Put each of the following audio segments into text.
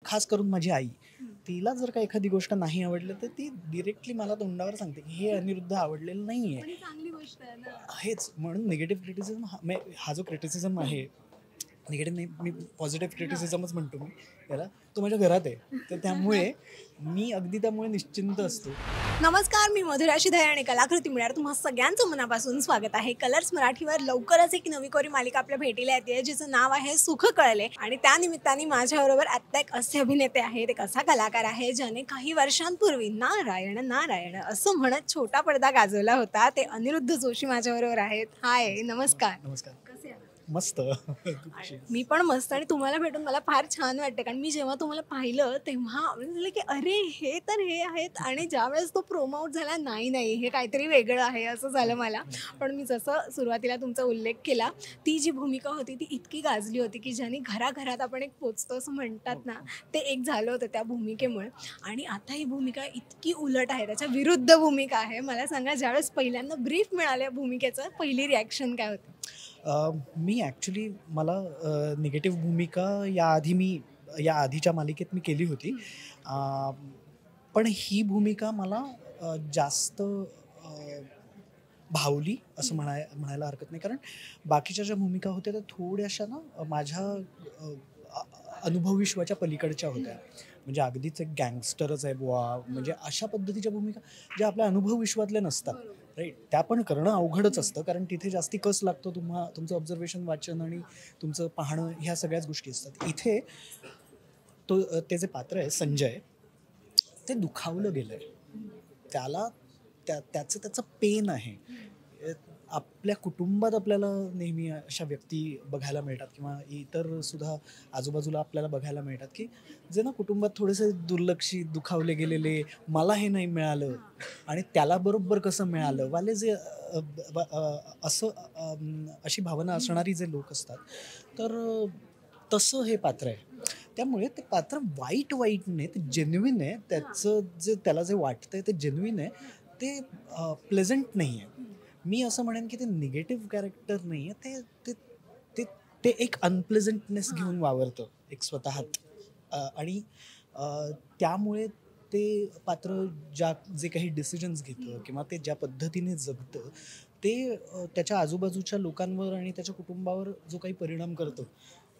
खास करून माझी आई, तिला जर का एखादी गोष्ट नाही आवडली तर ती डिरेक्टली मला तोंडावर सांगते की हे अनिरुद्ध आवडलेलं नाही आहे. चांगली गोष्ट आहे ना. हेच म्हणून निगेटिव्ह क्रिटिसिझम हा जो क्रिटिसिझम आहे, निगेटिव्ह नाही, मी पॉझिटिव्ह क्रिटिसिझमच म्हणतो मी याला, तो माझ्या घरात आहे. तर त्यामुळे मी अगदी त्यामुळे निश्चिंत असतो. नमस्कार, मी मधुरा शिधाय आणि कलाकृती मिळणार तुम्हा सगळ्यांचं मनापासून स्वागत आहे. कलर्स मराठीवर लवकरच एक नवी कोरी मालिका आपल्या भेटीला येते जिचं नाव आहे सुख कळले. आणि त्या निमित्ताने माझ्याबरोबर आत्ता एक असे अभिनेते आहेत, एक असा कलाकार आहे ज्याने काही वर्षांपूर्वी नारायण नारायण असं म्हणत छोटा पडदा गाजवला होता. ते अनिरुद्ध जोशी माझ्याबरोबर आहेत. हाय, नमस्कार. नमस्कार. कसे आहात? मस्त. मी पण मस्त. आणि तुम्हाला भेटून मला फार छान वाटतं, कारण मी जेव्हा तुम्हाला पाहिलं तेव्हा म्हटलं की अरे हे तर हे आहेत. आणि ज्यावेळेस तो प्रोमो आउट झाला, नाही हे काहीतरी वेगळं आहे असं झालं मला. पण मी जसं सुरुवातीला तुमचा उल्लेख केला, ती जी भूमिका होती ती इतकी गाजली होती की ज्याने घराघरात आपण एक पोचतो असं म्हणतात ना, ते एक झालं होतं त्या भूमिकेमुळे. आणि आता ही भूमिका इतकी उलट आहे, त्याच्या विरुद्ध भूमिका आहे. मला सांगा, ज्यावेळेस पहिल्यांदा ब्रीफ मिळाल्या भूमिकेचं, पहिली रिॲक्शन काय होती? मी ॲक्च्युली मला निगेटिव्ह भूमिका या आधीच्या मालिकेत मी केली होती. पण ही भूमिका मला जास्त भावली असं म्हणायला हरकत नाही. कारण बाकीच्या ज्या भूमिका होत्या त्या थोड्याशा ना माझ्या अनुभवविश्वाच्या पलीकडच्या होत्या. म्हणजे अगदीच एक गँगस्टरच आहे बुवा, म्हणजे अशा पद्धतीच्या भूमिका ज्या आपल्या अनुभवविश्वातल्या नसतात. राईट, त्या पण करणं अवघडच असतं, कारण तिथे जास्ती कस लागतो तुमचं ऑब्झर्वेशन, वाचन आणि तुमचं पाहणं, ह्या सगळ्याच गोष्टी असतात. इथे ते जे पात्र आहे संजय, ते दुखावलं गेलं आहे. त्याला त्याचं पेन आहे. आपल्या कुटुंबात आपल्याला नेहमी अशा व्यक्ती बघायला मिळतात किंवा इतर सुद्धा आजूबाजूला आपल्याला बघायला मिळतात की जे ना कुटुंबात थोडेसे दुर्लक्षित, दुखावले गेलेले, मला हे नाही मिळालं आणि त्याला बरोबर कसं मिळालं वाले जे अशी भावना असणारी जे लोक असतात, तर तसं हे पात्र आहे. त्यामुळे ते पात्र वाईट नाही, ते जेन्युइन आहे. त्याला जे वाटतंय ते जेन्युइन आहे. ते प्लेझंट नाही आहे. मी असं म्हणेन की ते निगेटिव्ह कॅरेक्टर नाही आहे. ते ते एक अनप्लेझंटनेस घेऊन वावरतं एक स्वतःत. आणि त्यामुळे ते पात्र जे काही डिसिजन्स घेतं किंवा ते ज्या पद्धतीने जगतं, ते त्याच्या आजूबाजूच्या लोकांवर आणि त्याच्या कुटुंबावर जो काही परिणाम करतो,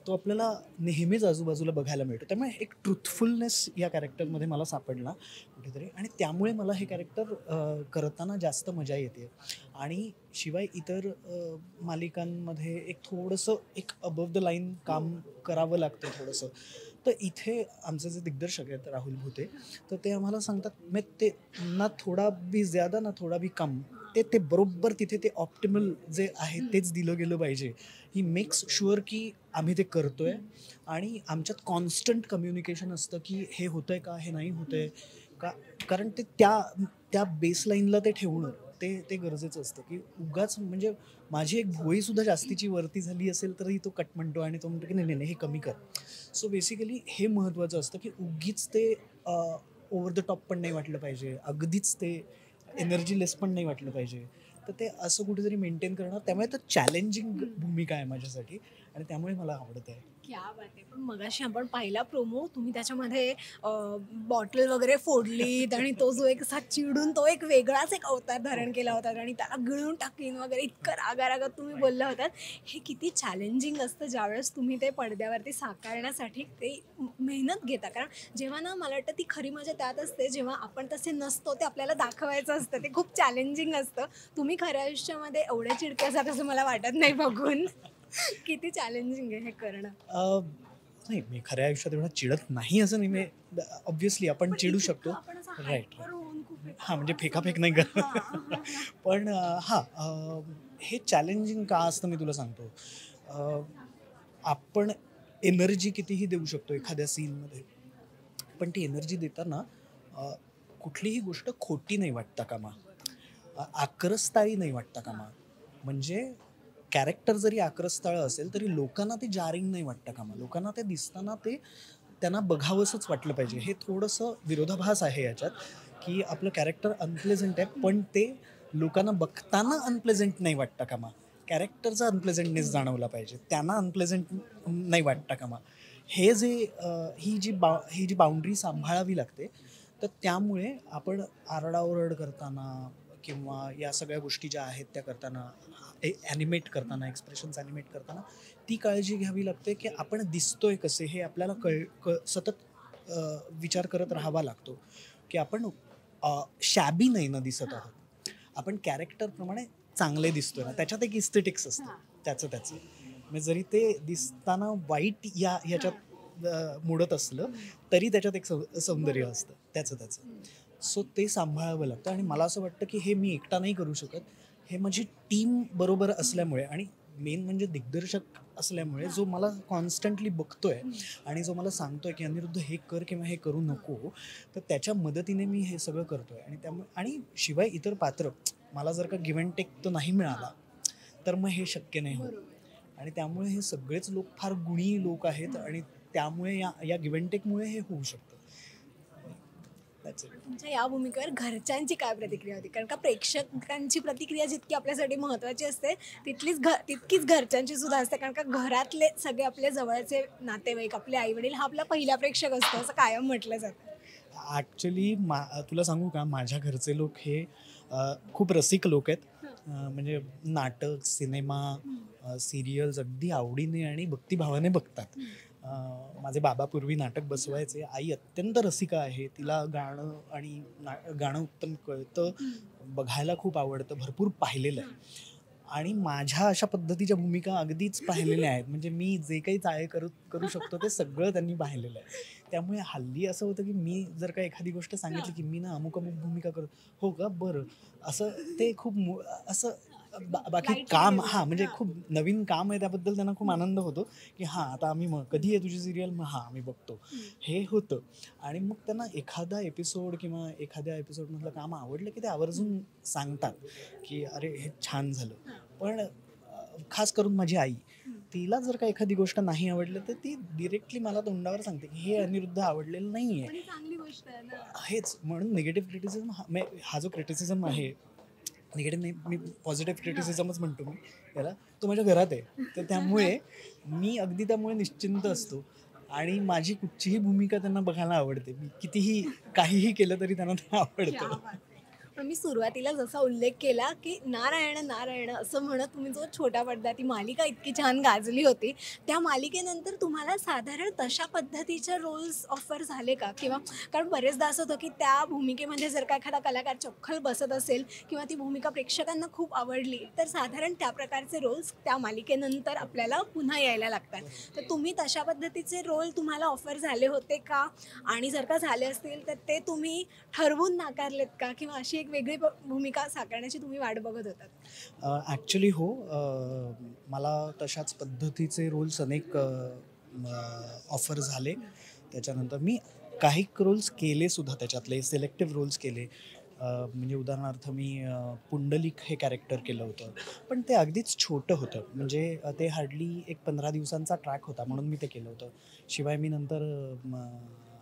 तो आपल्याला नेहमीच आजूबाजूला बघायला मिळतो. त्यामुळे एक ट्रुथफुलनेस या कॅरेक्टरमध्ये मला सापडला कुठेतरी, आणि त्यामुळे मला हे कॅरेक्टर करताना जास्त मजा येते. आणि शिवाय इतर मालिकांमध्ये एक थोडंसं एक अबव द लाईन काम करावं लागतं थोडंसं. तर इथे आमचे जे दिग्दर्शक आहेत राहुल भुते, तर ते आम्हाला सांगतात मी ते ना थोडा भी ज्यादा ना थोडा भी कम, ते बरोबर तिथे ते ऑप्टिमल जे आहे तेच दिलं गेलं पाहिजे. ही मेक्स शुअर की आम्ही ते करतोय आणि आमच्यात कॉन्स्टंट कम्युनिकेशन असतं की हे होतंय का, हे नाही होतंय का. कारण ते त्या बेसलाईनला ते ठेवणं ते गरजेचं असतं की उगाच, म्हणजे माझी एक भोईसुद्धा जास्तीची वरती झाली असेल तरी तो कट म्हणतो आणि तो म्हणतो की नाही हे कमी कर. सो बेसिकली हे महत्त्वाचं असतं की उगीच ते ओव्हर द टॉप पण नाही वाटलं पाहिजे, अगदीच ते एनर्जीलेस पण नाही वाटलं पाहिजे. तर ते असं कुठेतरी मेंटेन करणं, त्यामुळे तर चॅलेंजिंग भूमिका आहे माझ्यासाठी आणि त्यामुळे मला आवडत आहे. क्या बात आहे. पण मगाशी आपण पाहिला प्रोमो, तुम्ही त्याच्यामध्ये बॉटल वगैरे फोडलीत आणि तो जो एक असा चिडून तो एक वेगळाच एक अवतार धारण केला होता आणि त्याला गिळून टाकीन वगैरे इतकं रागारागात तुम्ही बोलला होतात. हे किती चॅलेंजिंग असतं ज्यावेळेस तुम्ही ते पडद्यावरती साकारण्यासाठी ते मेहनत घेता. कारण जेव्हा ना, मला वाटतं ती खरी मजा त्यात असते जेव्हा आपण तसे नसतो, ते आपल्याला दाखवायचं असतं. ते खूप चॅलेंजिंग असतं. तुम्ही खऱ्या आयुष्यामध्ये एवढे चिडके असाल असं मला वाटत नाही बघून. किती चॅलेंजिंग आहे हे करणं. नाही, मी खऱ्या आयुष्यात एवढा चिडत नाही असं नाही. मी ऑब्व्हियसली आपण चिडू शकतो. राईट. हां, म्हणजे फेकाफेक नाही करत. पण हे चॅलेंजिंग का असतं मी तुला सांगतो. आपण एनर्जी कितीही देऊ शकतो एखाद्या सीनमध्ये, पण ती एनर्जी देताना कुठलीही गोष्ट खोटी नाही वाटता कामा, आक्रस्ताळी नाही वाटता कामा. म्हणजे कॅरेक्टर जरी आक्रस्ताळ असेल तरी लोकांना ते जारिंग नाही वाटतं कामा. लोकांना ते दिसताना ते त्यांना बघावंसंच वाटलं पाहिजे. हे थोडंसं विरोधाभास आहे याच्यात, की आपलं कॅरेक्टर अनप्लेझंट आहे पण ते लोकांना बघताना अनप्लेझंट नाही वाटतं कामा. कॅरेक्टरचा अनप्लेझंटनेस जाणवला पाहिजे, त्यांना अनप्लेझंट नाही वाटतं कामा. हे जे ही जी बाउंड्री सांभाळावी लागते. तर त्यामुळे आपण आरडाओरड करताना किंवा या सगळ्या गोष्टी ज्या आहेत त्या करताना, ॲनिमेट करताना, एक्सप्रेशन्स ॲनिमेट करताना ती काळजी घ्यावी लागते की आपण दिसतोय कसे हे आपल्याला सतत विचार करत राहावा लागतो की आपण शॅबी नाही ना दिसत आहोत, आपण कॅरेक्टरप्रमाणे चांगले दिसतोय ना. त्याच्यात एक इस्थेटिक्स असतं त्याचं म्हणजे जरी ते दिसताना वाईट ह्याच्यात मोडत असलं तरी त्याच्यात एक सौंदर्य असतं त्याचं. सो ते सांभाळावं लागतं आणि मला असं वाटतं की हे मी एकटा नाही करू शकत. हे माझी टीम बरोबर असल्यामुळे आणि मेन म्हणजे दिग्दर्शक असल्यामुळे जो मला कॉन्स्टंटली बघतोय आणि जो मला सांगतोय की अनिरुद्ध हे कर किंवा हे करू नको, तर त्याच्या मदतीने मी हे सगळं करतोय. आणि त्यामुळे आणि शिवाय इतर पात्र मला जर का गिव्ह अँड टेक तो नाही मिळाला तर मग हे शक्य नाही होत. आणि त्यामुळे हे सगळेच लोक फार गुणी लोक आहेत आणि त्यामुळे या गिव्ह अँड टेकमुळे हे होऊ शकतं. तुमच्या या भूमिकेवर घरच्यांची काय प्रतिक्रिया होती? कारण का प्रेक्षकांची प्रतिक्रिया जितकी आपल्यासाठी महत्त्वाची असते तितकीच घरच्यांची सुद्धा असते. कारण का घरातले सगळे आपले जवळचे नातेवाईक, आपले आईवडील हा आपला पहिला प्रेक्षक असतो असं कायम म्हटलं जातं. ॲक्च्युली तुला सांगू का, माझ्या घरचे लोक हे खूप रसिक लोक आहेत. म्हणजे नाटक, सिनेमा, सिरियल्स अगदी आवडीने आणि भक्तिभावाने बघतात. माझे बाबा पूर्वी नाटक बसवायचे. आई अत्यंत रसिका आहे. तिला गाणं उत्तम कळतं, बघायला खूप आवडतं, भरपूर पाहिलेलं आहे. आणि माझ्या अशा पद्धतीच्या भूमिका अगदीच पाहिलेल्या आहेत. म्हणजे मी जे काही चाळे करू शकतो ते सगळं त्यांनी पाहिलेलं आहे. त्यामुळे हल्ली असं होतं की मी जर का एखादी गोष्ट सांगितली की मी ना अमुक भूमिका करतो, हो का, बरं, असं ते खूप असं बाकी काम म्हणजे खूप नवीन काम आहे त्याबद्दल त्यांना खूप आनंद होतो की आता आम्ही मग कधी आहे तुझी सिरियल, मग आम्ही बघतो, हे होतं. आणि मग त्यांना एखादा एपिसोड किंवा एखाद्या एपिसोडमधलं काम आवडलं की ते आवर्जून सांगतात की अरे हे छान झालं. पण खास करून माझी आई, तिला जर का एखादी गोष्ट नाही आवडली तर ती डिरेक्टली मला तोंडावर सांगते की हे अनिरुद्ध आवडलेलं नाही आहे. हेच म्हणून निगेटिव्ह क्रिटिसिझम हा जो क्रिटिसिझम आहे, निगेटिव्ह नाही, मी पॉझिटिव्ह क्रिटिसिझमच म्हणतो मी याला, तो माझ्या घरात आहे. तर त्यामुळे मी अगदी त्यामुळे निश्चिंत असतो आणि माझी कुठचीही भूमिका त्यांना बघायला आवडते. मी कितीही काहीही केलं तरी त्यांना ते आवडतं. पण मी सुरुवातीला जसा उल्लेख केला की नारायण नारायण असं म्हणत तुम्ही जो छोटा पडदा ती मालिका इतकी छान गाजली होती, त्या मालिकेनंतर तुम्हाला साधारण तशा पद्धतीचे रोल्स ऑफर झाले का? किंवा कारण बरेचदा असं होतं की त्या भूमिकेमध्ये जर का एखादा कलाकार चपखल बसत असेल किंवा ती भूमिका प्रेक्षकांना खूप आवडली तर साधारण त्या प्रकारचे रोल्स त्या मालिकेनंतर आपल्याला पुन्हा यायला लागतात. तर तुम्ही तशा पद्धतीचे रोल तुम्हाला ऑफर झाले होते का? आणि जर का झाले असतील तर ते तुम्ही ठरवून नाकारलेत का? किंवा अशी एक वेगळी भूमिका साकारण्याची तुम्ही वाट बघत होतात? ॲक्च्युली हो, मला तशाच पद्धतीचे रोल्स अनेक ऑफर झाले. त्याच्यानंतर मी काही रोल्स केले सुद्धा, त्याच्यातले सिलेक्टिव्ह रोल्स केले. म्हणजे उदाहरणार्थ मी पुंडलिक हे कॅरेक्टर केलं होतं, पण ते अगदीच छोटं होतं. म्हणजे ते हार्डली एक 15 दिवसांचा ट्रॅक होता म्हणून मी ते केलं होतं. शिवाय मी नंतर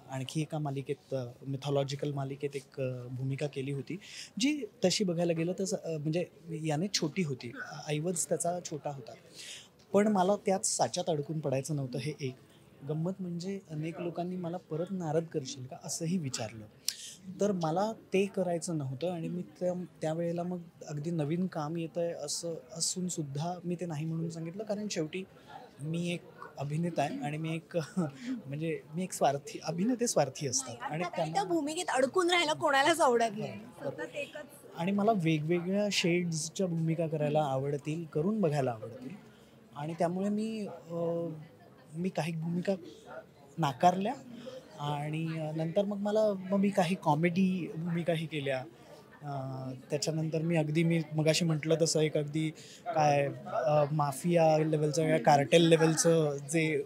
आणखी एका मालिकेत, मिथॉलॉजिकल मालिकेत एक भूमिका केली होती, जी तशी बघायला गेलं तर म्हणजे याने छोटी होती, ऐवज त्याचा छोटा होता. पण मला त्याच साच्यात अडकून पडायचं नव्हतं. हे एक गंमत म्हणजे अनेक लोकांनी मला परत नाराज करशील का असंही विचारलं. तर मला ते करायचं नव्हतं आणि मी त्यावेळेला मग अगदी नवीन काम येतं आहे असं असून सुद्धा मी ते नाही म्हणून सांगितलं. कारण शेवटी मी एक अभिनेता आहे आणि मी एक म्हणजे मी एक स्वार्थी अभिनेते, स्वार्थी असतात आणि त्या भूमिकेत अडकून राहायला कोणालाच आवडत नाही. आणि मला वेगवेगळ्या शेड्सच्या भूमिका करायला आवडतील, करून बघायला आवडतील. आणि त्यामुळे मी काही भूमिका नाकारल्या आणि नंतर मग मी काही कॉमेडी भूमिकाही केल्या. त्याच्यानंतर मी मगाशी म्हटलं तसं एक अगदी माफिया लेवलचं किंवा कार्टेल लेवलचं जे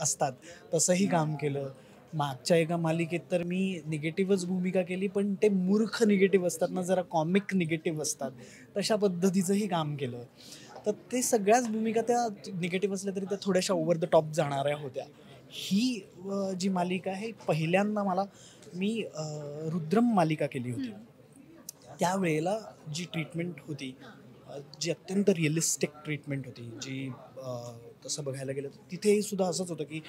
असतात तसंही काम केलं. मागच्या एका मालिकेत तर मी निगेटिव्हच भूमिका केली, पण ते मूर्ख निगेटिव्ह असतात ना, जरा कॉमिक निगेटिव्ह असतात, तशा पद्धतीचंही काम केलं. तर ते सगळ्याच भूमिका त्या निगेटिव्ह असल्या तरी त्या थोड्याशा ओव्हर द टॉप जाणाऱ्या होत्या. ही जी मालिका आहे, पहिल्यांदा मी रुद्रम मालिका केली होती. त्यावेळेला जी ट्रीटमेंट होती, जी अत्यंत रिअलिस्टिक ट्रीटमेंट होती, जी तसं बघायला गेलं तर तिथेही सुद्धा असंच होतं की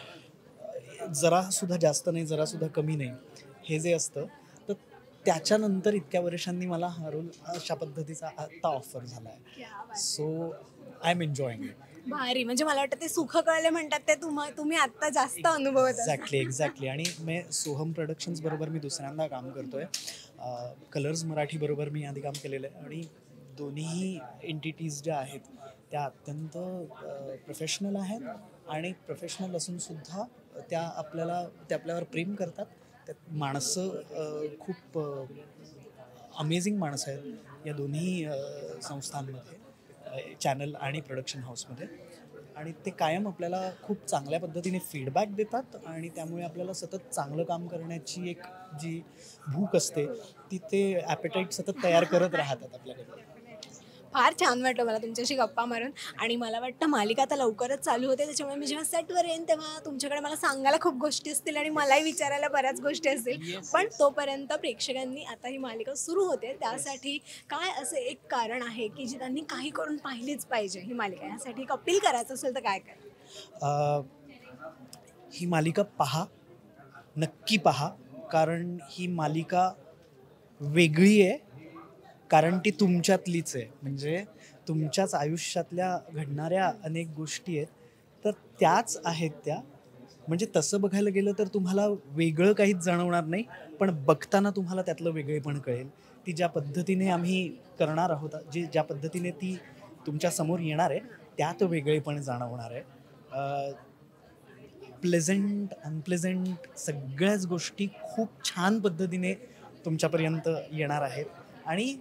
जरासुद्धा जास्त नाही, जरासुद्धा कमी नाही, हे जे असतं, तर त्याच्यानंतर इतक्या वर्षांनी मला हा रोल अशा पद्धतीचा आता ऑफर झाला आहे. So I am enjoying it. भारी. म्हणजे मला वाटतं ते सुख कळले म्हणतात ते तुम्ही आत्ता जास्त अनुभवत असाल. एक्झॅक्टली. आणि मी सोहम प्रोडक्शन्स बरोबर मी दुसऱ्यांदा काम करतोय. कलर्स मराठी बरोबर मी आधी काम केलेलं आहे आणि दोन्ही एंटिटीज ज्या आहेत त्या अत्यंत प्रोफेशनल आहेत आणि प्रोफेशनल असूनसुद्धा त्या आपल्यावर प्रेम करतात. त्यात माणसं खूप अमेझिंग माणसं आहेत या दोन्ही संस्थांमध्ये, चॅनल आणि प्रोडक्शन हाऊसमध्ये. आणि ते कायम आपल्याला खूप चांगल्या पद्धतीने फीडबॅक देतात आणि त्यामुळे आपल्याला सतत चांगलं काम करण्याची एक जी भूक असते ती ते ॲपेटाईट सतत तयार करत राहतात आपल्याकडे. फार छान वाटलं मला तुमच्याशी गप्पा मारून. आणि मला वाटतं मालिका आता लवकरच चालू होते, त्याच्यामुळे मी जेव्हा सेटवर येईन तेव्हा तुमच्याकडे मला सांगायला खूप गोष्टी असतील आणि मलाही विचारायला बऱ्याच गोष्टी असतील. पण तोपर्यंत प्रेक्षकांनी आता ही मालिका सुरू होते त्यासाठी काय असं एक कारण आहे की जी त्यांनी काही करून पाहिलीच पाहिजे ही मालिका, यासाठी एक अपील करायचं असेल तर काय काय? ही मालिका पहा, नक्की पहा, कारण ही मालिका वेगळी आहे, कारण ती तुमच्यातलीच आहे. म्हणजे तुमच्याच आयुष्यातल्या घडणाऱ्या अनेक गोष्टी आहेत तर त्याच आहेत त्या. म्हणजे तसं बघायला गेलं तर तुम्हाला वेगळं काहीच जाणवणार नाही, पण बघताना तुम्हाला त्यातलं वेगळेपण कळेल. ती ज्या पद्धतीने आम्ही करणार आहोत, ज्या पद्धतीने ती तुमच्यासमोर येणार आहे त्यात वेगळेपण जाणवणार आहे. प्लेझंट, अनप्लेझंट सगळ्याच गोष्टी खूप छान पद्धतीने तुमच्यापर्यंत येणार आहेत. आणि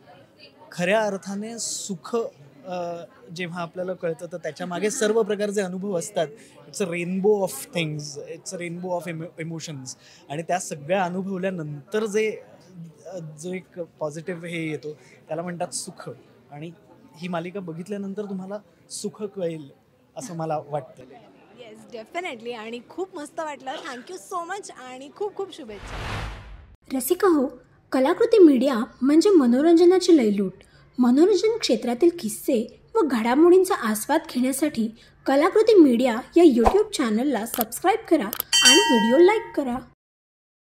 खऱ्या अर्थाने सुख जेव्हा आपल्याला कळतं तर त्याच्या मागे सर्व प्रकारचे अनुभव असतात. It's a rainbow of things, it's a rainbow of emotions. आणि त्या सगळ्या अनुभवल्यानंतर जो एक पॉझिटिव्ह हे येतो त्याला म्हणतात सुख. आणि ही मालिका बघितल्यानंतर तुम्हाला सुख कळेल असं मला वाटतं. Yes, definitely. आणि खूप मस्त वाटलं. थँक्यू सो मच आणि खूप खूप शुभेच्छा. रसिका हो, कलाकृती मीडिया म्हणजे मनोरंजनाची लयलूट. मनोरंजन क्षेत्रातील किस्से व घडामोडींचा आस्वाद घेण्यासाठी कलाकृती मीडिया या यूट्यूब चॅनलला सबस्क्राईब करा आणि व्हिडिओ लाईक करा.